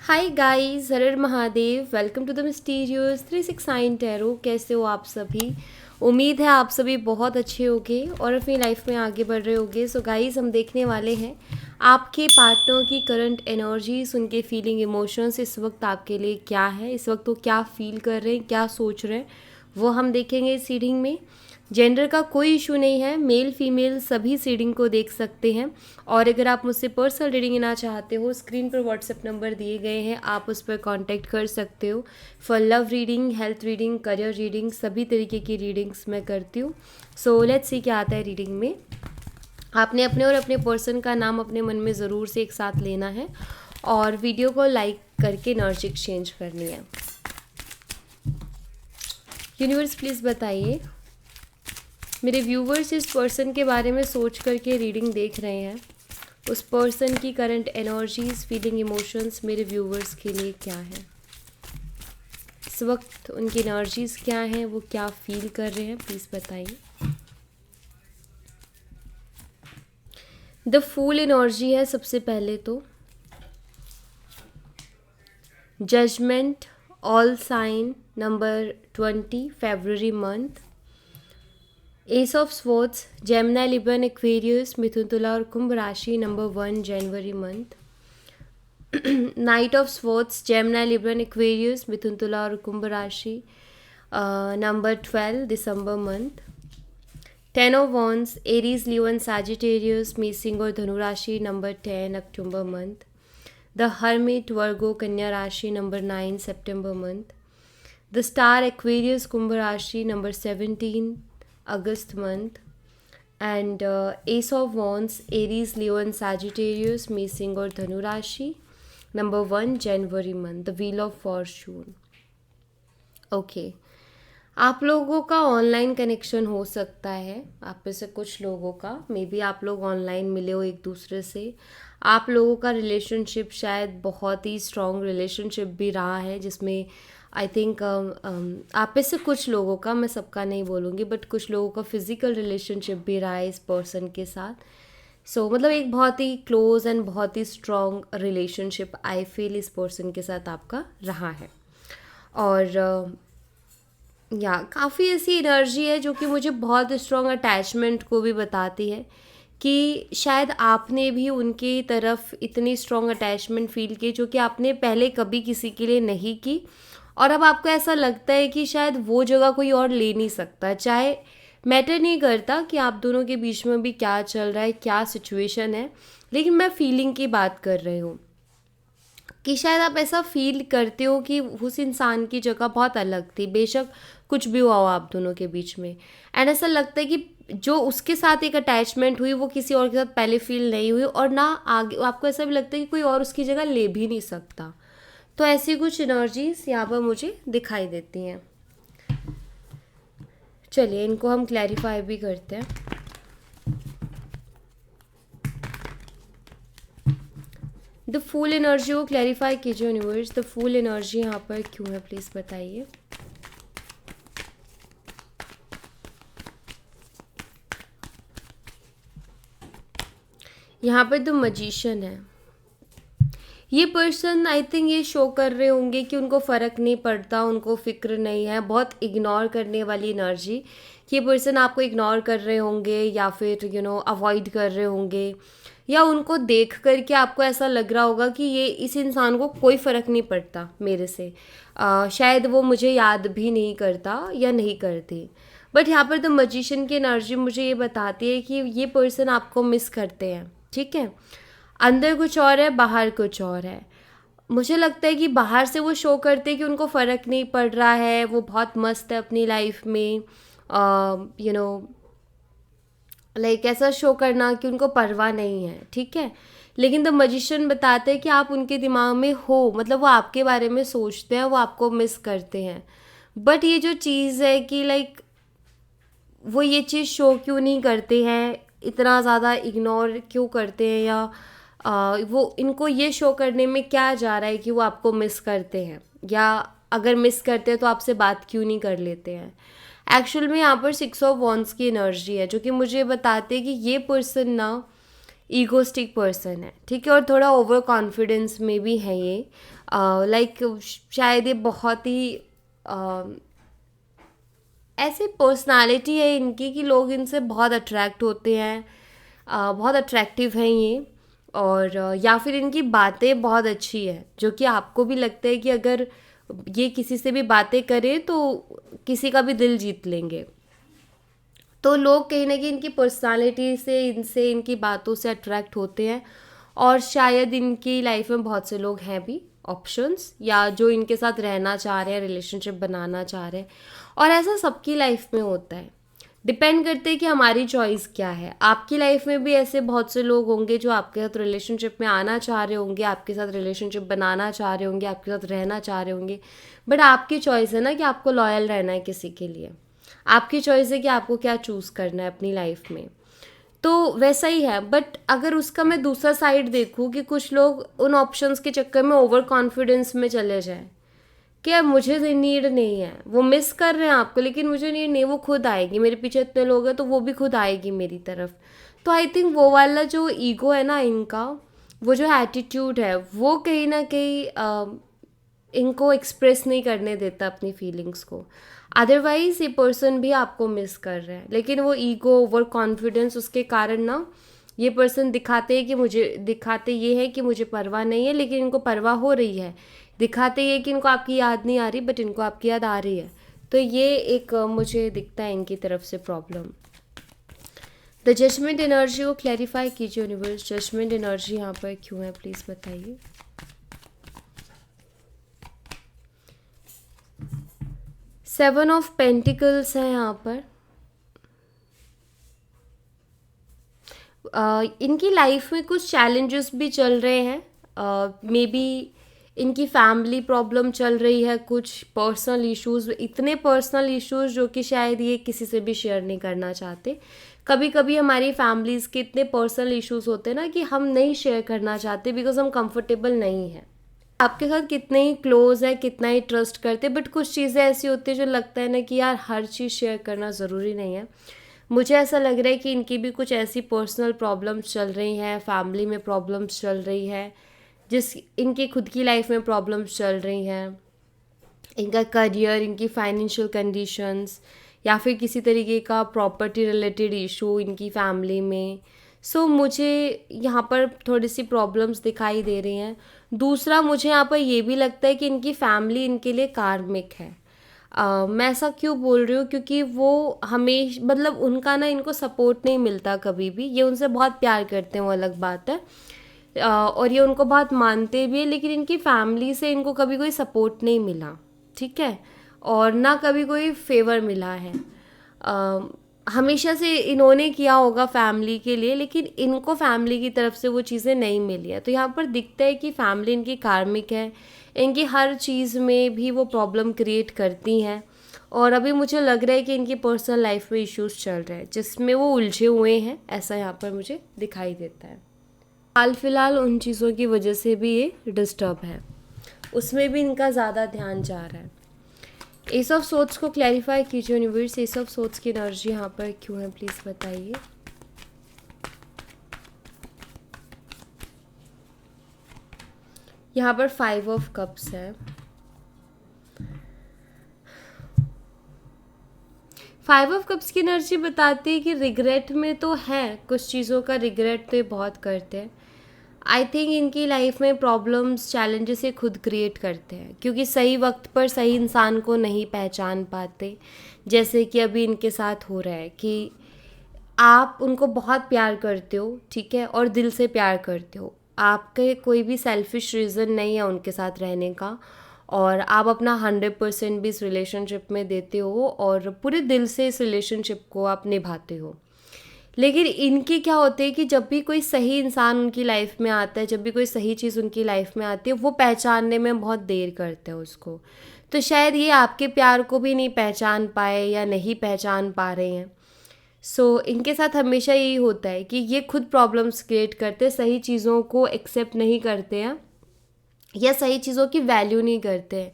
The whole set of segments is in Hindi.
हाय गाइस, हर हर Mahadev. Welcome to the mysterious 369 tarot. कैसे हो आप सभी? उम्मीद है आप सभी बहुत अच्छे होगे और अपनी लाइफ में आगे बढ़ रहे होगे। सो गाइस, हम देखने वाले हैं आपके पार्टनर की करंट एनर्जीज, उनके फीलिंग इमोशंस इस वक्त आपके लिए क्या है, इस वक्त वो क्या फील कर रहे हैं, क्या सोच रहे हैं, वो हम देखेंगे इस रीडिंग में। जेंडर का कोई इशू नहीं है, मेल फीमेल सभी रीडिंग को देख सकते हैं। और अगर आप मुझसे पर्सनल रीडिंग लेना चाहते हो, स्क्रीन पर व्हाट्सएप नंबर दिए गए हैं, आप उस पर कांटेक्ट कर सकते हो। For love reading, health reading, career reading, सभी तरीके की रीडिंग्स मैं करती हूँ। सो लेट्स सी क्या आता है रीडिंग में। आपने अपने और अपने पर्सन का नाम अपने मन में ज़रूर से एक साथ लेना है और वीडियो को लाइक करके एनर्जी एक्सचेंज करनी है। यूनिवर्स प्लीज़ बताइए, मेरे व्यूवर्स इस पर्सन के बारे में सोच करके रीडिंग देख रहे हैं, उस पर्सन की करंट एनर्जीज, फीलिंग, इमोशंस मेरे व्यूवर्स के लिए क्या है, इस वक्त उनकी एनर्जीज क्या हैं, वो क्या फील कर रहे हैं, प्लीज़ बताइए। द फूल एनर्जी है सबसे पहले तो। जजमेंट, ऑल साइन, नंबर 20 फरवरी month. Ace of swords, Gemini, Libra, Aquarius, मिथुन, तुला और कुंभ राशि, नंबर 1 जनवरी month. Knight of swords, Gemini, Libra, Aquarius, मिथुन, तुला और कुंभ राशि, नंबर 12 दिसंबर month. 10 of wands, Aries, Leo and Sagittarius, मेष, सिंह और धनु राशि, नंबर 10 अक्टूबर मंथ। द हर्मिट, वर्गो, कन्या राशि, नंबर 9 सितंबर मंथ। द स्टार, एक्वेरियस, कुंभ राशि, number 17 August month. And S of wands, Aries, Leo and Sagittarius, मेष, सिंह और धनु राशि, नंबर 1 जनवरी month. The wheel of Fortune. Okay, आप लोगों का ऑनलाइन कनेक्शन हो सकता है, आप में से कुछ लोगों का, मे बी आप लोग ऑनलाइन मिले हो एक दूसरे से। आप लोगों का रिलेशनशिप शायद बहुत ही स्ट्रॉन्ग रिलेशनशिप भी रहा है, जिसमें आई थिंक आप में से कुछ लोगों का, मैं सबका नहीं बोलूँगी, बट कुछ लोगों का फिजिकल रिलेशनशिप भी रहा है इस पर्सन के साथ। मतलब एक बहुत ही क्लोज एंड बहुत ही स्ट्रॉन्ग रिलेशनशिप आई फील इस पर्सन के साथ आपका रहा है। और या काफ़ी ऐसी एनर्जी है जो कि मुझे बहुत स्ट्रॉन्ग अटैचमेंट को भी बताती है कि शायद आपने भी उनकी तरफ इतनी स्ट्रॉन्ग अटैचमेंट फील की जो कि आपने पहले कभी किसी के लिए नहीं की, और अब आपको ऐसा लगता है कि शायद वो जगह कोई और ले नहीं सकता। चाहे मैटर नहीं करता कि आप दोनों के बीच में भी क्या चल रहा है, क्या सिचुएशन है, लेकिन मैं फीलिंग की बात कर रही हूँ कि शायद आप ऐसा फील करते हो कि उस इंसान की जगह बहुत अलग थी, बेशक कुछ भी हुआ हो आप दोनों के बीच में। एंड ऐसा लगता है कि जो उसके साथ एक अटैचमेंट हुई वो किसी और के साथ पहले फील नहीं हुई, और ना आगे आपको ऐसा भी लगता है कि कोई और उसकी जगह ले भी नहीं सकता। तो ऐसी कुछ एनर्जीज यहाँ पर मुझे दिखाई देती हैं। चलिए इनको हम क्लैरिफाई भी करते हैं। द फूल एनर्जी को क्लैरिफाई कीजिए यूनिवर्स, द फूल एनर्जी यहाँ पर क्यों है, प्लीज़ बताइए। यहाँ पर द मैजिशियन है। ये पर्सन आई थिंक ये शो कर रहे होंगे कि उनको फ़र्क नहीं पड़ता, उनको फ़िक्र नहीं है, बहुत इग्नोर करने वाली एनर्जी। ये पर्सन आपको इग्नोर कर रहे होंगे या फिर अवॉइड कर रहे होंगे, या उनको देख करके आपको ऐसा लग रहा होगा कि ये इस इंसान को कोई फ़र्क नहीं पड़ता मेरे से, शायद वो मुझे याद भी नहीं करता या नहीं करती। बट यहाँ पर द मैजिशियन की एनर्जी मुझे ये बताती है कि ये पर्सन आपको मिस करते हैं, ठीक है। अंदर कुछ और है, बाहर कुछ और है। मुझे लगता है कि बाहर से वो शो करते हैं कि उनको फ़र्क नहीं पड़ रहा है, वो बहुत मस्त है अपनी लाइफ में, लाइक ऐसा शो करना कि उनको परवाह नहीं है, ठीक है। लेकिन द मैजिशियन बताते हैं कि आप उनके दिमाग में हो, मतलब वो आपके बारे में सोचते हैं, वो आपको मिस करते हैं। बट ये जो चीज़ है कि लाइक वो ये चीज़ शो क्यों नहीं करते हैं, इतना ज़्यादा इग्नोर क्यों करते हैं, या वो इनको ये शो करने में क्या जा रहा है कि वो आपको मिस करते हैं, या अगर मिस करते हैं तो आपसे बात क्यों नहीं कर लेते हैं। एक्चुअल में यहाँ पर 6 ऑफ वॉन्ड्स की एनर्जी है जो कि मुझे बताते हैं कि ये पर्सन ना ईगोस्टिक पर्सन है, ठीक है, और थोड़ा ओवर कॉन्फिडेंस में भी है ये। लाइक शायद ये बहुत ही ऐसी पर्सनालिटी है इनकी कि लोग इनसे बहुत अट्रैक्ट होते हैं, बहुत अट्रैक्टिव हैं ये। और या फिर इनकी बातें बहुत अच्छी है, जो कि आपको भी लगता है कि अगर ये किसी से भी बातें करें तो किसी का भी दिल जीत लेंगे। तो लोग कहीं ना कहीं इनकी पर्सनालिटी से, इनसे, इनकी बातों से अट्रैक्ट होते हैं। और शायद इनकी लाइफ में बहुत से लोग हैं भी ऑप्शंस, या जो इनके साथ रहना चाह रहे हैं, रिलेशनशिप बनाना चाह रहे हैं। और ऐसा सबकी लाइफ में होता है, डिपेंड करते हैं कि हमारी चॉइस क्या है। आपकी लाइफ में भी ऐसे बहुत से लोग होंगे जो आपके साथ रिलेशनशिप में आना चाह रहे होंगे, आपके साथ रिलेशनशिप बनाना चाह रहे होंगे, आपके साथ रहना चाह रहे होंगे। बट आपकी चॉइस है ना कि आपको लॉयल रहना है किसी के लिए। आपकी चॉइस है कि आपको क्या चूज़ करना है अपनी लाइफ में। तो वैसा ही है। बट अगर उसका मैं दूसरा साइड देखूँ कि कुछ लोग उन ऑप्शंस के चक्कर में ओवर कॉन्फिडेंस में चले जाएं कि यार मुझे नीड नहीं है, वो मिस कर रहे हैं आपको लेकिन मुझे नीड नहीं, वो खुद आएगी, मेरे पीछे इतने लोग हैं तो वो भी खुद आएगी मेरी तरफ। तो आई थिंक वो वाला जो ईगो है ना इनका, वो जो एटीट्यूड है, वो कहीं ना कहीं इनको एक्सप्रेस नहीं करने देता अपनी फीलिंग्स को। अदरवाइज ये पर्सन भी आपको मिस कर रहा है, लेकिन वो ईगो, ओवर कॉन्फिडेंस, उसके कारण ना ये पर्सन दिखाते ये है कि मुझे परवाह नहीं है, लेकिन इनको परवाह हो रही है। दिखाते ये कि इनको आपकी याद नहीं आ रही, बट इनको आपकी याद आ रही है। तो ये एक मुझे दिखता है इनकी तरफ से प्रॉब्लम। द जजमेंट एनर्जी को क्लैरिफाई कीजिए यूनिवर्स, जजमेंट एनर्जी यहाँ पर क्यों है प्लीज़ बताइए। सेवन ऑफ पेंटिकल्स है यहाँ पर। इनकी लाइफ में कुछ चैलेंजेस भी चल रहे हैं, मे बी इनकी फैमिली प्रॉब्लम चल रही है, कुछ पर्सनल इश्यूज, इतने पर्सनल इश्यूज जो कि शायद ये किसी से भी शेयर नहीं करना चाहते। कभी कभी हमारी फैमिलीज़ के इतने पर्सनल इश्यूज होते हैं ना कि हम नहीं शेयर करना चाहते बिकॉज हम कंफर्टेबल नहीं हैं। आपके साथ कितने ही क्लोज है, कितना ही ट्रस्ट करते, बट कुछ चीज़ें ऐसी होती है जो लगता है ना कि यार हर चीज़ शेयर करना ज़रूरी नहीं है। मुझे ऐसा लग रहा है कि इनकी भी कुछ ऐसी पर्सनल प्रॉब्लम्स चल रही हैं, फैमिली में प्रॉब्लम्स चल रही है, इनकी खुद की लाइफ में प्रॉब्लम्स चल रही हैं, इनका करियर, इनकी फाइनेंशियल कंडीशंस, या फिर किसी तरीके का प्रॉपर्टी रिलेटेड इशू इनकी फैमिली में। सो मुझे यहाँ पर थोड़ी सी प्रॉब्लम्स दिखाई दे रही हैं। दूसरा, मुझे यहाँ पर ये भी लगता है कि इनकी फैमिली इनके लिए कार्मिक है। मैं ऐसा क्यों बोल रही हूँ, क्योंकि वो हमेशा, मतलब उनका ना इनको सपोर्ट नहीं मिलता कभी भी। ये उनसे बहुत प्यार करते हैं, वो अलग बात है, और ये उनको बहुत मानते भी है, लेकिन इनकी फैमिली से इनको कभी कोई सपोर्ट नहीं मिला, ठीक है, और ना कभी कोई फेवर मिला है। हमेशा से इन्होंने किया होगा फैमिली के लिए, लेकिन इनको फैमिली की तरफ से वो चीज़ें नहीं मिली है। तो यहाँ पर दिखता है कि फैमिली इनकी कार्मिक है, इनकी हर चीज़ में भी वो प्रॉब्लम क्रिएट करती हैं। और अभी मुझे लग रहा है कि इनकी पर्सनल लाइफ में इश्यूज चल रहे हैं जिसमें वो उलझे हुए हैं, ऐसा यहाँ पर मुझे दिखाई देता है। हाल फिलहाल उन चीज़ों की वजह से भी ये डिस्टर्ब है, उसमें भी इनका ज़्यादा ध्यान जा रहा है। एस ऑफ सोर्ड्स को क्लैरिफाई कीजिए यूनिवर्स, एस ऑफ सोर्ड्स की एनर्जी यहाँ पर क्यों है प्लीज़ बताइए। यहाँ पर 5 ऑफ कप्स है। 5 ऑफ कप्स की एनर्जी बताती है कि रिग्रेट में तो है, कुछ चीज़ों का रिग्रेट तो ये बहुत करते हैं। आई थिंक इनकी लाइफ में प्रॉब्लम्स, चैलेंजेस ये खुद क्रिएट करते हैं, क्योंकि सही वक्त पर सही इंसान को नहीं पहचान पाते। जैसे कि अभी इनके साथ हो रहा है कि आप उनको बहुत प्यार करते हो, ठीक है, और दिल से प्यार करते हो, आपके कोई भी सेल्फिश रीज़न नहीं है उनके साथ रहने का, और आप अपना 100% भी इस रिलेशनशिप में देते हो और पूरे दिल से इस रिलेशनशिप को आप निभाते हो। लेकिन इनकी क्या होती है कि जब भी कोई सही इंसान उनकी लाइफ में आता है, जब भी कोई सही चीज़ उनकी लाइफ में आती है, वो पहचानने में बहुत देर करते हैं उसको। तो शायद ये आपके प्यार को भी नहीं पहचान पाए या नहीं पहचान पा रहे हैं। सो इनके साथ हमेशा यही होता है कि ये खुद प्रॉब्लम्स क्रिएट करते हैं, सही चीज़ों को एक्सेप्ट नहीं करते हैं या सही चीज़ों की वैल्यू नहीं करते हैं।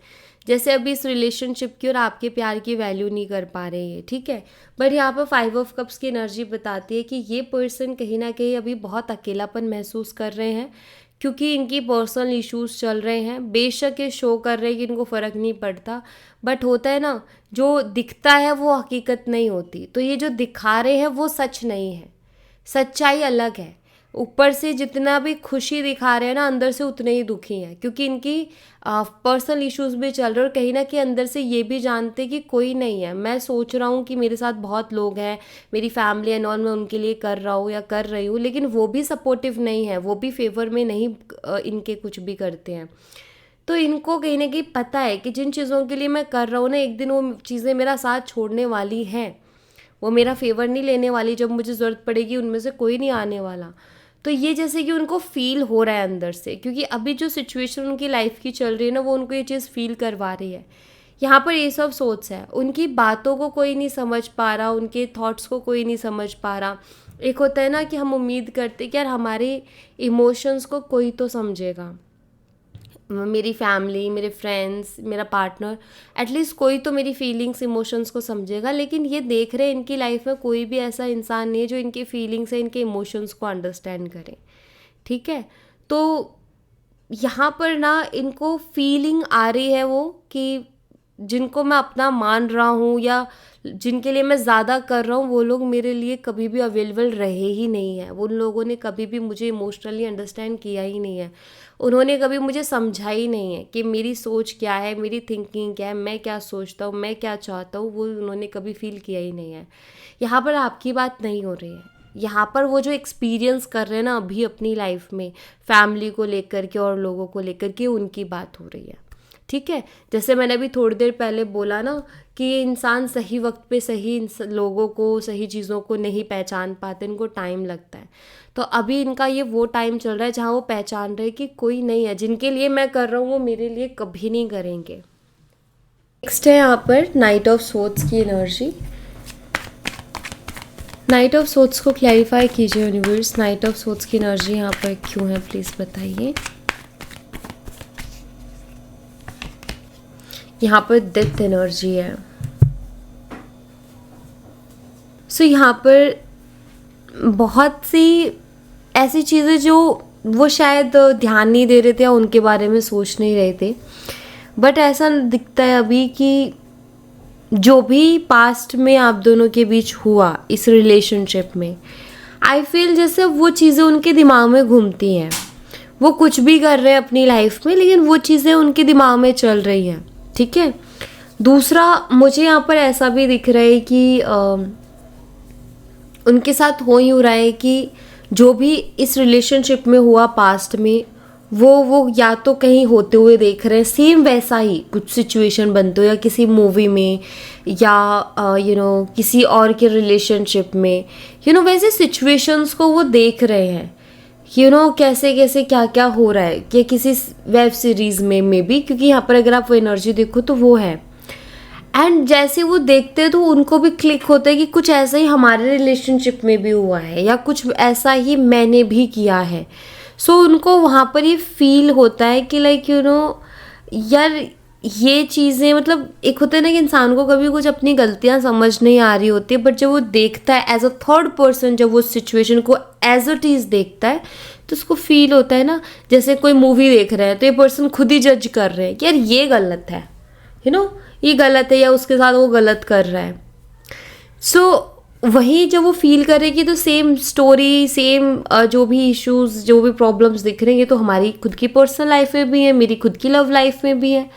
जैसे अभी इस रिलेशनशिप की और आपके प्यार की वैल्यू नहीं कर पा रहे हैं, ठीक है। बट यहाँ पर 5 ऑफ कप्स की एनर्जी बताती है कि ये पर्सन कहीं ना कहीं अभी बहुत अकेलापन महसूस कर रहे हैं, क्योंकि इनकी पर्सनल इश्यूज चल रहे हैं। बेशक ये शो कर रहे हैं कि इनको फ़र्क नहीं पड़ता, बट होता है ना, जो दिखता है वो हकीकत नहीं होती। तो ये जो दिखा रहे हैं वो सच नहीं है, सच्चाई अलग है। ऊपर से जितना भी खुशी दिखा रहे हैं ना, अंदर से उतने ही दुखी हैं, क्योंकि इनकी पर्सनल इश्यूज भी चल रहे हैं और कहीं ना कहीं अंदर से ये भी जानते कि कोई नहीं है। मैं सोच रहा हूँ कि मेरे साथ बहुत लोग हैं, मेरी फैमिली एंड ऑल, मैं उनके लिए कर रहा हूँ या कर रही हूँ, लेकिन वो भी सपोर्टिव नहीं है, वो भी फेवर में नहीं इनके कुछ भी करते हैं। तो इनको कहीं ना कहीं पता है कि जिन चीज़ों के लिए मैं कर रहा हूँ ना, एक दिन वो चीज़ें मेरा साथ छोड़ने वाली हैं, वो मेरा फेवर नहीं लेने वाली। जब मुझे ज़रूरत पड़ेगी उनमें से कोई नहीं आने वाला। तो ये जैसे कि उनको फील हो रहा है अंदर से, क्योंकि अभी जो सिचुएशन उनकी लाइफ की चल रही है ना, वो उनको ये चीज़ फील करवा रही है। यहाँ पर ये सब सोच है, उनकी बातों को कोई नहीं समझ पा रहा, उनके थॉट्स को कोई नहीं समझ पा रहा। एक होता है ना कि हम उम्मीद करते कि यार हमारे इमोशंस को कोई तो समझेगा, मेरी फैमिली, मेरे फ्रेंड्स, मेरा पार्टनर, एटलीस्ट कोई तो मेरी फीलिंग्स इमोशंस को समझेगा। लेकिन ये देख रहे हैं इनकी लाइफ में कोई भी ऐसा इंसान नहीं है जो इनकी फीलिंग्स है, इनके इमोशंस को अंडरस्टैंड करे। ठीक है, तो यहाँ पर ना इनको फीलिंग आ रही है वो कि जिनको मैं अपना मान रहा हूँ या जिनके लिए मैं ज़्यादा कर रहा हूँ, वो लोग मेरे लिए कभी भी अवेलेबल रहे ही नहीं हैं। उन लोगों ने कभी भी मुझे इमोशनली अंडरस्टैंड किया ही नहीं है, उन्होंने कभी मुझे समझा ही नहीं है कि मेरी सोच क्या है, मेरी थिंकिंग क्या है, मैं क्या सोचता हूँ, मैं क्या चाहता हूँ, वो उन्होंने कभी फील किया ही नहीं है। यहाँ पर आपकी बात नहीं हो रही है, यहाँ पर वो जो एक्सपीरियंस कर रहे हैं ना अभी अपनी लाइफ में, फैमिली को लेकर के और लोगों को लेकर के, उनकी बात हो रही है। ठीक है, जैसे मैंने अभी थोड़ी देर पहले बोला ना कि ये इंसान सही वक्त पे सही लोगों को, सही चीज़ों को नहीं पहचान पाते, इनको टाइम लगता है। तो अभी इनका ये वो टाइम चल रहा है जहाँ वो पहचान रहे कि कोई नहीं है, जिनके लिए मैं कर रहा हूँ वो मेरे लिए कभी नहीं करेंगे। नेक्स्ट है यहाँ पर नाइट ऑफ सोर्ड्स की एनर्जी। नाइट ऑफ सोर्ड्स को क्लैरिफाई कीजिए यूनिवर्स, नाइट ऑफ सोर्ड्स की एनर्जी यहाँ पर क्यों है, प्लीज़ बताइए। यहाँ पर डेथ एनर्जी है। सो यहाँ पर बहुत सी ऐसी चीज़ें जो वो शायद ध्यान नहीं दे रहे थे या उनके बारे में सोच नहीं रहे थे, बट ऐसा दिखता है अभी कि जो भी पास्ट में आप दोनों के बीच हुआ इस रिलेशनशिप में, आई फील जैसे वो चीज़ें उनके दिमाग में घूमती हैं। वो कुछ भी कर रहे हैं अपनी लाइफ में, लेकिन वो चीज़ें उनके दिमाग में चल रही हैं। ठीक है, दूसरा मुझे यहाँ पर ऐसा भी दिख रहा है कि उनके साथ हो ही रहा है कि जो भी इस रिलेशनशिप में हुआ पास्ट में, वो या तो कहीं होते हुए देख रहे हैं, सेम वैसा ही कुछ सिचुएशन बनते हो, या किसी मूवी में, या किसी और के रिलेशनशिप में, वैसे सिचुएशंस को वो देख रहे हैं, कैसे कैसे क्या क्या हो रहा है, कि किसी वेब सीरीज़ में मे बी, क्योंकि यहाँ पर अगर आप वो एनर्जी देखो तो वो है। एंड जैसे वो देखते हैं तो उनको भी क्लिक होता है कि कुछ ऐसा ही हमारे रिलेशनशिप में भी हुआ है, या कुछ ऐसा ही मैंने भी किया है। सो उनको वहाँ पर ये फील होता है कि लाइक यार ये चीज़ें, मतलब एक होता है ना कि इंसान को कभी कुछ अपनी गलतियाँ समझ नहीं आ रही होती है, बट जब वो देखता है एज अ थर्ड पर्सन, जब वो सिचुएशन को एज अ इट देखता है, तो उसको फील होता है ना, जैसे कोई मूवी देख रहे हैं तो ये पर्सन खुद ही जज कर रहे हैं कि यार ये गलत है, ये गलत है, या उसके साथ वो गलत कर रहा है। सो वही जब वो फील करेगी तो सेम स्टोरी, सेम जो भी इश्यूज, जो भी प्रॉब्लम्स दिख रहे हैं, तो हमारी खुद की पर्सनल लाइफ में भी है, मेरी खुद की लव लाइफ में भी है।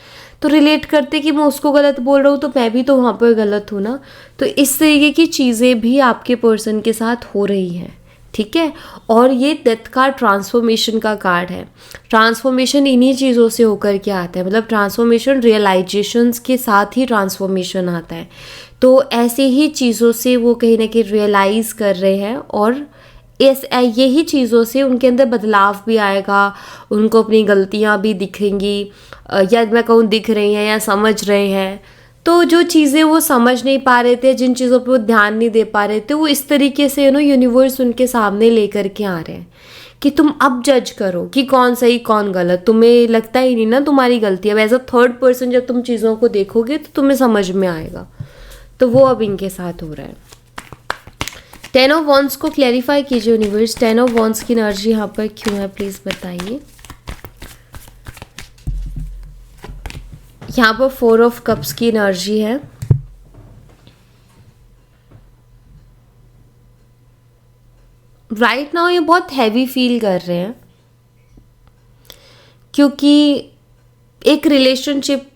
तो रिलेट करते कि मैं उसको गलत बोल रहा हूँ तो मैं भी तो वहाँ पर गलत हूँ ना। तो इस तरीके की चीज़ें भी आपके पर्सन के साथ हो रही हैं। ठीक है, और ये डेथ कार्ड ट्रांसफॉर्मेशन का कार्ड है। ट्रांसफॉर्मेशन इन्हीं चीज़ों से होकर के आता है, मतलब ट्रांसफॉर्मेशन रियलाइजेशंस के साथ ही ट्रांसफॉर्मेशन आता है। तो ऐसे ही चीज़ों से वो कहीं ना कहीं रियलाइज़ कर रहे हैं, और यही चीज़ों से उनके अंदर बदलाव भी आएगा, उनको अपनी गलतियाँ भी दिखेंगी, या मैं कहूँ दिख रही हैं या समझ रहे हैं। तो जो चीज़ें वो समझ नहीं पा रहे थे, जिन चीज़ों पे वो ध्यान नहीं दे पा रहे थे, वो इस तरीके से यूनिवर्स उनके सामने लेकर के आ रहे हैं कि तुम अब जज करो कि कौन सही कौन गलत। तुम्हें लगता ही नहीं ना तुम्हारी गलती है, एज अ थर्ड पर्सन जब तुम चीज़ों को देखोगे तो तुम्हें समझ में आएगा। तो वो अब इनके साथ हो रहा है। 10 ऑफ वॉन्ड्स को क्लैरिफाई कीजिए यूनिवर्स, 10 ऑफ वॉन्ड्स की एनर्जी यहाँ पर क्यों है, प्लीज़ बताइए। यहाँ पर 4 ऑफ कप्स की एनर्जी है। राइट नाउ ये बहुत हैवी फील कर रहे हैं, क्योंकि एक रिलेशनशिप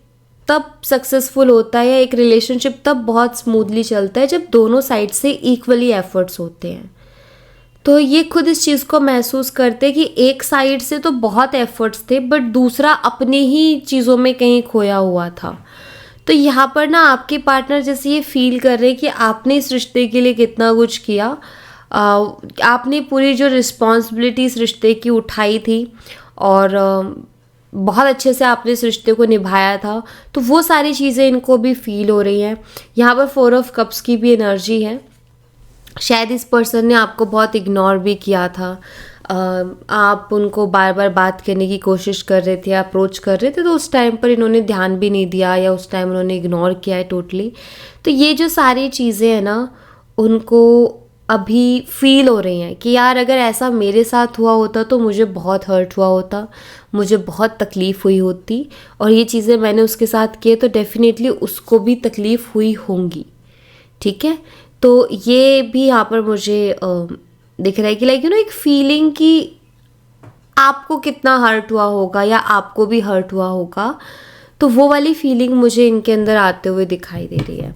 तब सक्सेसफुल होता है या एक रिलेशनशिप तब बहुत स्मूथली चलता है जब दोनों साइड से इक्वली एफर्ट्स होते हैं। तो ये खुद इस चीज़ को महसूस करते हैं कि एक साइड से तो बहुत एफर्ट्स थे बट दूसरा अपने ही चीज़ों में कहीं खोया हुआ था। तो यहाँ पर ना आपके पार्टनर जैसे ये फील कर रहे हैं कि आपने इस रिश्ते के लिए कितना कुछ किया, आपने पूरी जो रिस्पॉन्सिबिलिटी इस रिश्ते की उठाई थी और बहुत अच्छे से आपने इस रिश्ते को निभाया था। तो वो सारी चीज़ें इनको भी फील हो रही हैं। यहाँ पर 4 ऑफ कप्स की भी एनर्जी है। शायद इस पर्सन ने आपको बहुत इग्नोर भी किया था, आप उनको बार बार बात करने की कोशिश कर रहे थे, अप्रोच कर रहे थे, तो उस टाइम पर इन्होंने ध्यान भी नहीं दिया या उस टाइम उन्होंने इग्नोर किया है टोटली। तो ये जो सारी चीज़ें हैं ना, उनको अभी फील हो रही हैं कि यार अगर ऐसा मेरे साथ हुआ होता तो मुझे बहुत हर्ट हुआ होता, मुझे बहुत तकलीफ़ हुई होती, और ये चीज़ें मैंने उसके साथ किए तो डेफिनेटली उसको भी तकलीफ़ हुई होंगी। ठीक है, तो ये भी यहाँ पर मुझे दिख रहा है कि लाइक एक फीलिंग कि आपको कितना हर्ट हुआ होगा या आपको भी हर्ट हुआ होगा, तो वो वाली फीलिंग मुझे इनके अंदर आते हुए दिखाई दे रही है।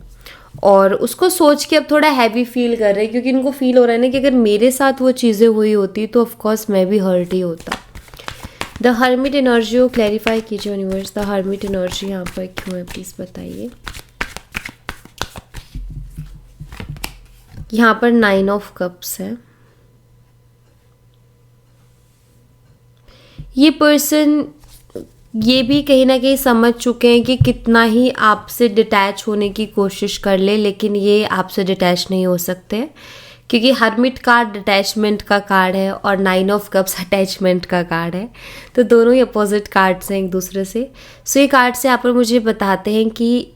और उसको सोच के अब थोड़ा हैवी फील कर रहे हैं, क्योंकि इनको फील हो रहा है ना कि अगर मेरे साथ वो चीज़ें हुई होती तो ऑफकोर्स मैं भी हर्ट ही होता। द हर्मिट एनर्जी को क्लैरिफाई कीजिए यूनिवर्स। द हर्मिट एनर्जी यहाँ पर क्यों है, प्लीज़ बताइए। यहाँ पर 9 ऑफ कप्स है। ये पर्सन ये भी कहीं ना कहीं समझ चुके हैं कि कितना ही आपसे डिटैच होने की कोशिश कर ले, लेकिन ये आपसे डिटैच नहीं हो सकते, क्योंकि हर्मिट कार्ड डिटैचमेंट का कार्ड है और 9 ऑफ कप्स अटैचमेंट का कार्ड है। तो दोनों ही अपोजिट कार्ड्स हैं एक दूसरे से। सो ये कार्ड से यहाँ पर मुझे बताते हैं कि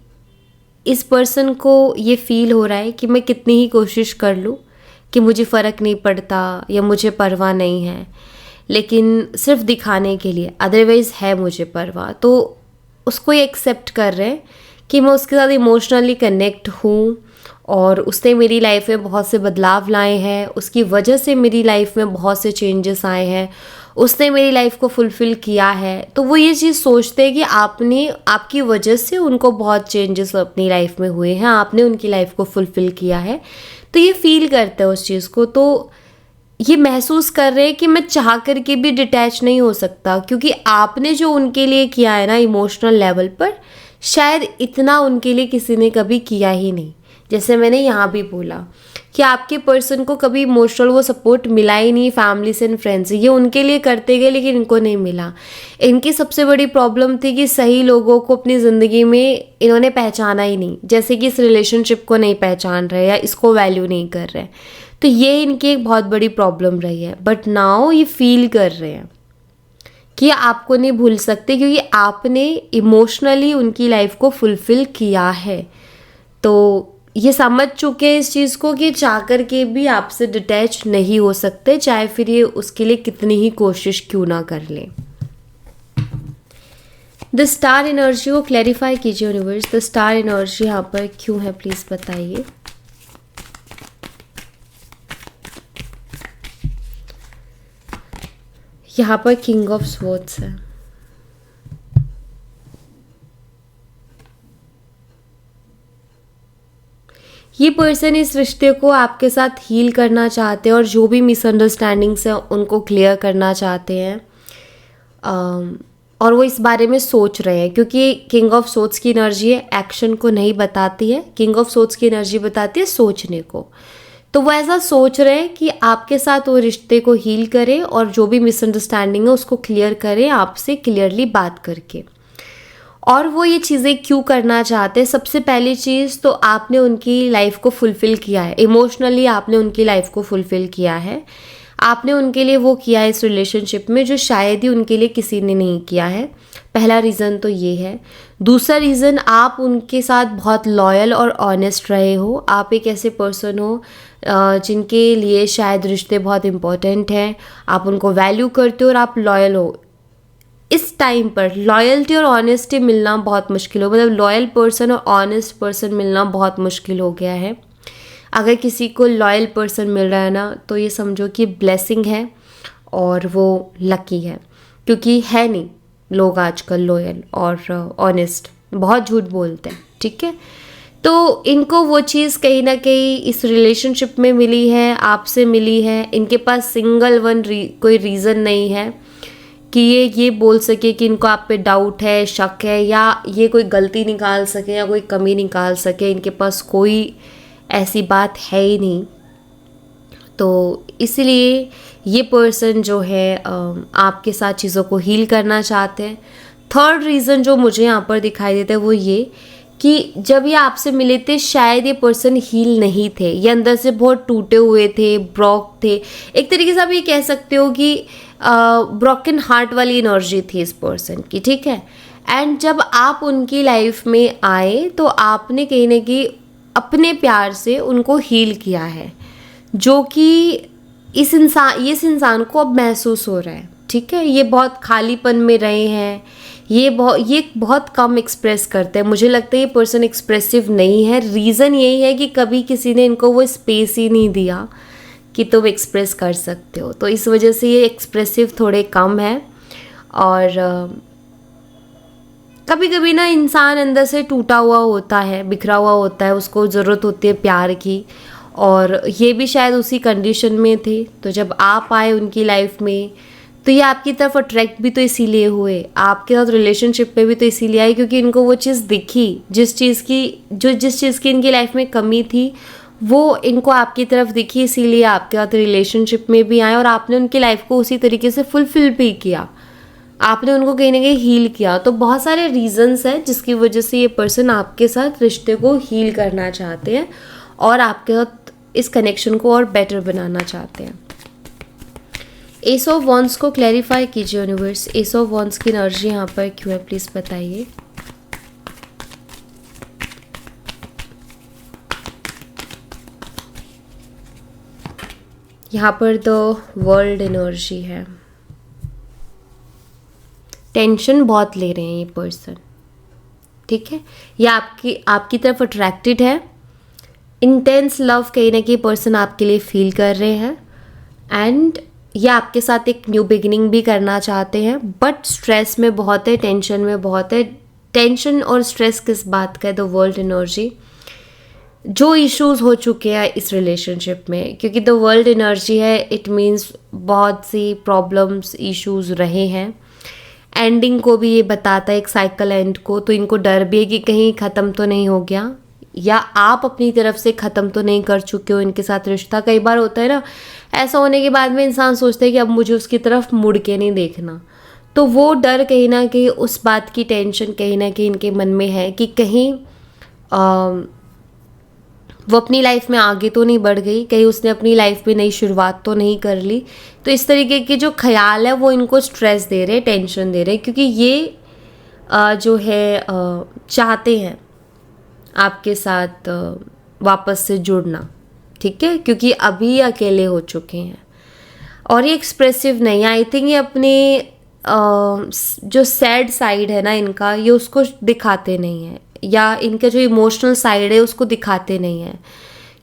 इस पर्सन को ये फील हो रहा है कि मैं कितनी ही कोशिश कर लूँ कि मुझे फ़र्क नहीं पड़ता या मुझे परवाह नहीं है, लेकिन सिर्फ दिखाने के लिए, अदरवाइज़ है मुझे परवाह। तो उसको ये एक्सेप्ट कर रहे हैं कि मैं उसके साथ इमोशनली कनेक्ट हूँ और उसने मेरी लाइफ में बहुत से बदलाव लाए हैं, उसकी वजह से मेरी लाइफ में बहुत से चेंजेस आए हैं, उसने मेरी लाइफ को फुलफ़िल किया है। तो वो ये चीज़ सोचते हैं कि आपकी वजह से उनको बहुत चेंजेस अपनी लाइफ में हुए हैं, आपने उनकी लाइफ को फुलफ़िल किया है। तो ये फील करते हैं उस चीज़ को। तो ये महसूस कर रहे हैं कि मैं चाह करके भी डिटैच नहीं हो सकता, क्योंकि आपने जो उनके लिए किया है ना इमोशनल लेवल पर, शायद इतना उनके लिए किसी ने कभी किया ही नहीं। जैसे मैंने यहाँ भी बोला कि आपके पर्सन को कभी इमोशनल वो सपोर्ट मिला ही नहीं फैमिली से एंड फ्रेंड्स से। ये उनके लिए करते गए लेकिन इनको नहीं मिला। इनकी सबसे बड़ी प्रॉब्लम थी कि सही लोगों को अपनी ज़िंदगी में इन्होंने पहचाना ही नहीं, जैसे कि इस रिलेशनशिप को नहीं पहचान रहे या इसको वैल्यू नहीं कर रहे। तो ये इनकी एक बहुत बड़ी प्रॉब्लम रही है। बट नाउ ये फील कर रहे हैं कि आपको नहीं भूल सकते, क्योंकि आपने इमोशनली उनकी लाइफ को फुलफ़िल किया है। तो ये समझ चुके हैं इस चीज़ को कि चाह कर के भी आपसे डिटैच नहीं हो सकते, चाहे फिर ये उसके लिए कितनी ही कोशिश क्यों ना कर लें। द स्टार एनर्जी को क्लैरिफाई कीजिए यूनिवर्स। द स्टार एनर्जी यहाँ पर क्यों है, प्लीज़ बताइए। यहाँ पर किंग ऑफ स्वॉर्ड्स है। ये पर्सन इस रिश्ते को आपके साथ हील करना चाहते हैं और जो भी मिसअंडरस्टैंडिंग्स हैं उनको क्लियर करना चाहते हैं, और वो इस बारे में सोच रहे हैं, क्योंकि किंग ऑफ सोर्ड्स की एनर्जी है, एक्शन को नहीं बताती है। किंग ऑफ सोर्ड्स की एनर्जी बताती है सोचने को। तो वो ऐसा सोच रहे हैं कि आपके साथ वो रिश्ते को हील करें और जो भी मिसअंडरस्टैंडिंग है उसको क्लियर करें आपसे क्लियरली बात करके। और वो ये चीज़ें क्यों करना चाहते हैं, सबसे पहली चीज़ तो आपने उनकी लाइफ को फुलफ़िल किया है, इमोशनली आपने उनकी लाइफ को फुलफ़िल किया है। आपने उनके लिए वो किया है इस रिलेशनशिप में जो शायद ही उनके लिए किसी ने नहीं किया है। पहला रीज़न तो ये है। दूसरा रीज़न, आप उनके साथ बहुत लॉयल और ऑनेस्ट रहे हो। आप एक ऐसे पर्सन हो जिनके लिए शायद रिश्ते बहुत इम्पोर्टेंट हैं, आप उनको वैल्यू करते हो और आप लॉयल हो। इस टाइम पर लॉयल्टी और ऑनेस्टी मिलना बहुत मुश्किल हो, मतलब लॉयल पर्सन और ऑनेस्ट पर्सन मिलना बहुत मुश्किल हो गया है। अगर किसी को लॉयल पर्सन मिल रहा है ना, तो ये समझो कि ब्लेसिंग है और वो लकी है, क्योंकि है नहीं लोग आजकल लॉयल और ऑनेस्ट, बहुत झूठ बोलते हैं, ठीक है। तो इनको वो चीज़ कहीं ना कहीं इस रिलेशनशिप में मिली है, आपसे मिली है। इनके पास सिंगल वन कोई रीज़न नहीं है कि ये बोल सके कि इनको आप पे डाउट है, शक है, या ये कोई गलती निकाल सके या कोई कमी निकाल सके। इनके पास कोई ऐसी बात है ही नहीं। तो इसलिए ये पर्सन जो है आपके साथ चीज़ों को हील करना चाहते हैं। थर्ड रीज़न जो मुझे यहाँ पर दिखाई देता है वो ये कि जब ये आपसे मिले थे शायद ये पर्सन हील नहीं थे, ये अंदर से बहुत टूटे हुए थे, ब्रॉक थे। एक तरीके से आप ये कह सकते हो कि ब्रोकन हार्ट वाली एनर्जी थी इस पर्सन की, ठीक है। एंड जब आप उनकी लाइफ में आए तो आपने कहीं ना कहीं अपने प्यार से उनको हील किया है, जो कि इस इंसान को अब महसूस हो रहा है, ठीक है। ये बहुत खालीपन में रहे हैं, ये बहुत कम एक्सप्रेस करते हैं। मुझे लगता है ये पर्सन एक्सप्रेसिव नहीं है। रीज़न यही है कि कभी किसी ने इनको वो स्पेस ही नहीं दिया कि तुम एक्सप्रेस कर सकते हो, तो इस वजह से ये एक्सप्रेसिव थोड़े कम है। और कभी कभी ना इंसान अंदर से टूटा हुआ होता है, बिखरा हुआ होता है, उसको ज़रूरत होती है प्यार की, और ये भी शायद उसी कंडीशन में थे। तो जब आप आए उनकी लाइफ में तो ये आपकी तरफ अट्रैक्ट भी तो इसीलिए हुए, आपके साथ रिलेशनशिप पे भी तो इसीलिए आए क्योंकि इनको वो चीज़ दिखी, जिस चीज़ की इनकी लाइफ में कमी थी वो इनको आपकी तरफ दिखी, इसीलिए आपके साथ रिलेशनशिप में भी आए और आपने उनकी लाइफ को उसी तरीके से फुलफिल भी किया, आपने उनको कहीं ना कहीं हील किया। तो बहुत सारे रीजंस हैं जिसकी वजह से ये पर्सन आपके साथ रिश्ते को हील करना चाहते हैं और आपके साथ इस कनेक्शन को और बेटर बनाना चाहते हैं। एस ऑफ वॉन्ड्स को क्लैरिफाई कीजिए यूनिवर्स, एस ऑफ वॉन्ड्स की एनर्जी यहाँ पर क्यों है, प्लीज़ बताइए। यहाँ पर द वर्ल्ड एनर्जी है। टेंशन बहुत ले रहे हैं ये पर्सन, ठीक है। ये आपकी तरफ अट्रैक्टेड है, इंटेंस लव कहीं ना कहीं पर्सन आपके लिए फील कर रहे हैं, एंड ये आपके साथ एक न्यू बिगिनिंग भी करना चाहते हैं, बट स्ट्रेस में बहुत है, टेंशन में बहुत है। टेंशन और स्ट्रेस किस बात का है, द वर्ल्ड एनर्जी, जो इश्यूज हो चुके हैं इस रिलेशनशिप में, क्योंकि द वर्ल्ड एनर्जी है, इट मीन्स बहुत सी प्रॉब्लम्स इश्यूज रहे हैं। एंडिंग को भी ये बताता है, एक साइकिल एंड को। तो इनको डर भी है कि कहीं ख़त्म तो नहीं हो गया, या आप अपनी तरफ से ख़त्म तो नहीं कर चुके हो इनके साथ रिश्ता। कई बार होता है ना, ऐसा होने के बाद में इंसान सोचता है कि अब मुझे उसकी तरफ मुड़ के नहीं देखना। तो वो डर कहीं ना कहीं, उस बात की टेंशन कहीं ना कहीं इनके मन में है कि कहीं वो अपनी लाइफ में आगे तो नहीं बढ़ गई, कहीं उसने अपनी लाइफ में नई शुरुआत तो नहीं कर ली। तो इस तरीके के जो ख्याल है वो इनको स्ट्रेस दे रहे, टेंशन दे रहे, क्योंकि ये जो है चाहते हैं आपके साथ वापस से जुड़ना, ठीक है, क्योंकि अभी ये अकेले हो चुके हैं और ये एक्सप्रेसिव नहीं। आई थिंक ये अपने जो सैड साइड है ना इनका, ये उसको दिखाते नहीं है, या इनका जो इमोशनल साइड है उसको दिखाते नहीं है,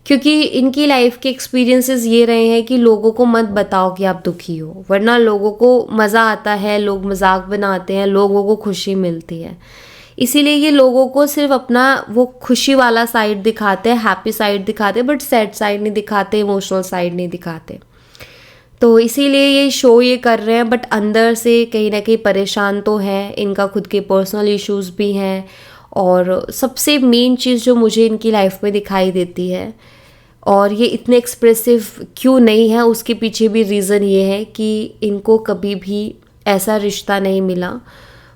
क्योंकि इनकी लाइफ के एक्सपीरियंसेस ये रहे हैं कि लोगों को मत बताओ कि आप दुखी हो, वरना लोगों को मज़ा आता है, लोग मजाक बनाते हैं, लोगों को खुशी मिलती है। इसीलिए ये लोगों को सिर्फ अपना वो खुशी वाला साइड दिखाते हैं, हैप्पी साइड दिखाते हैं, बट सैड साइड नहीं दिखाते, इमोशनल साइड नहीं दिखाते। तो इसीलिए ये शो ये कर रहे हैं, बट अंदर से कहीं ना कहीं परेशान तो हैं, इनका खुद के पर्सनल इश्यूज भी हैं। और सबसे मेन चीज़ जो मुझे इनकी लाइफ में दिखाई देती है, और ये इतने एक्सप्रेसिव क्यों नहीं है, उसके पीछे भी रीज़न ये है कि इनको कभी भी ऐसा रिश्ता नहीं मिला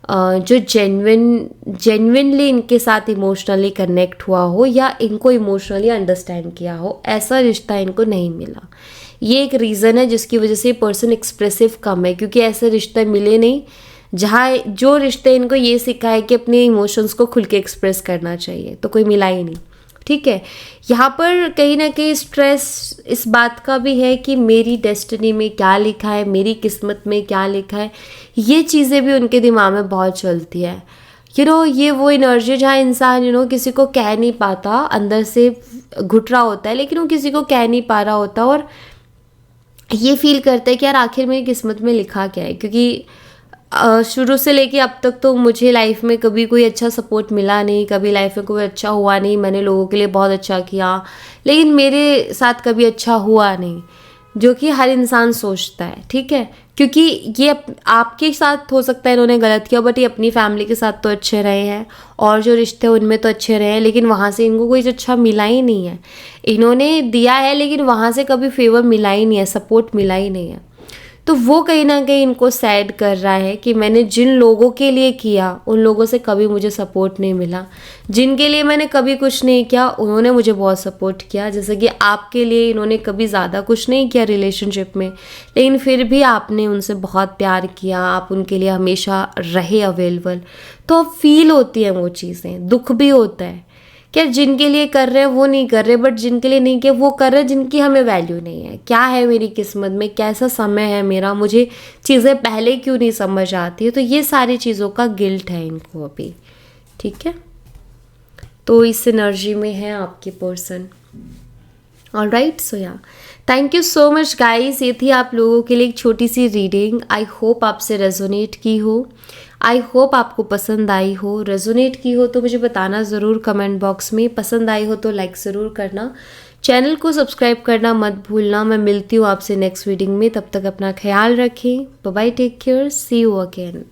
जो जेन्युइनली इनके साथ इमोशनली कनेक्ट हुआ हो या इनको इमोशनली अंडरस्टैंड किया हो। ऐसा रिश्ता इनको नहीं मिला। ये एक रीज़न है जिसकी वजह से पर्सन एक्सप्रेसिव कम है, क्योंकि ऐसे रिश्ते मिले नहीं जहाँ जो रिश्ते इनको ये सिखाए कि अपने इमोशंस को खुल के एक्सप्रेस करना चाहिए, तो कोई मिला ही नहीं, ठीक है। यहाँ पर कहीं ना कहीं स्ट्रेस इस बात का भी है कि मेरी डेस्टिनी में क्या लिखा है, मेरी किस्मत में क्या लिखा है, ये चीज़ें भी उनके दिमाग में बहुत चलती है। ये वो एनर्जी जहाँ इंसान किसी को कह नहीं पाता, अंदर से घुट रहा होता है लेकिन वो किसी को कह नहीं पा रहा होता, और ये फील करता है कि यार आखिर मेरी किस्मत में लिखा क्या है। क्योंकि शुरू से लेके अब तक तो मुझे लाइफ में कभी कोई अच्छा सपोर्ट मिला नहीं, कभी लाइफ में कोई अच्छा हुआ नहीं। मैंने लोगों के लिए बहुत अच्छा किया लेकिन मेरे साथ कभी अच्छा हुआ नहीं, जो कि हर इंसान सोचता है, ठीक है। क्योंकि ये आपके साथ हो सकता है इन्होंने गलत किया, बट ये अपनी फैमिली के साथ तो अच्छे रहे हैं और जो रिश्ते हैं उनमें तो अच्छे रहे हैं, लेकिन वहाँ से इनको कोई अच्छा मिला ही नहीं है। इन्होंने दिया है लेकिन वहाँ से कभी फेवर मिला ही नहीं है, सपोर्ट मिला ही नहीं है। तो वो कहीं ना कहीं इनको सैड कर रहा है कि मैंने जिन लोगों के लिए किया उन लोगों से कभी मुझे सपोर्ट नहीं मिला, जिनके लिए मैंने कभी कुछ नहीं किया उन्होंने मुझे बहुत सपोर्ट किया। जैसे कि आपके लिए इन्होंने कभी ज़्यादा कुछ नहीं किया रिलेशनशिप में, लेकिन फिर भी आपने उनसे बहुत प्यार किया, आप उनके लिए हमेशा रहे अवेलेबल। तो अब फील होती हैं वो चीज़ें, दुख भी होता है क्या जिनके लिए कर रहे हैं वो नहीं कर रहे, बट जिनके लिए नहीं किया वो कर रहे हैं जिनकी हमें वैल्यू नहीं है। क्या है मेरी किस्मत में, कैसा समय है मेरा, मुझे चीज़ें पहले क्यों नहीं समझ आती है। तो ये सारी चीज़ों का गिल्ट है इनको अभी, ठीक है। तो इस एनर्जी में है आपके पर्सन। ऑलराइट, सो या thank you so much guys. ये थी आप लोगों के लिए एक छोटी सी रीडिंग। आई होप आपसे रेजोनेट की हो, आई होप आपको पसंद आई हो। रेजोनेट की हो तो मुझे बताना ज़रूर कमेंट बॉक्स में, पसंद आई हो तो लाइक ज़रूर करना, चैनल को सब्सक्राइब करना मत भूलना। मैं मिलती हूँ आपसे नेक्स्ट रीडिंग में, तब तक अपना ख्याल रखें। Bye bye, take care, see you again.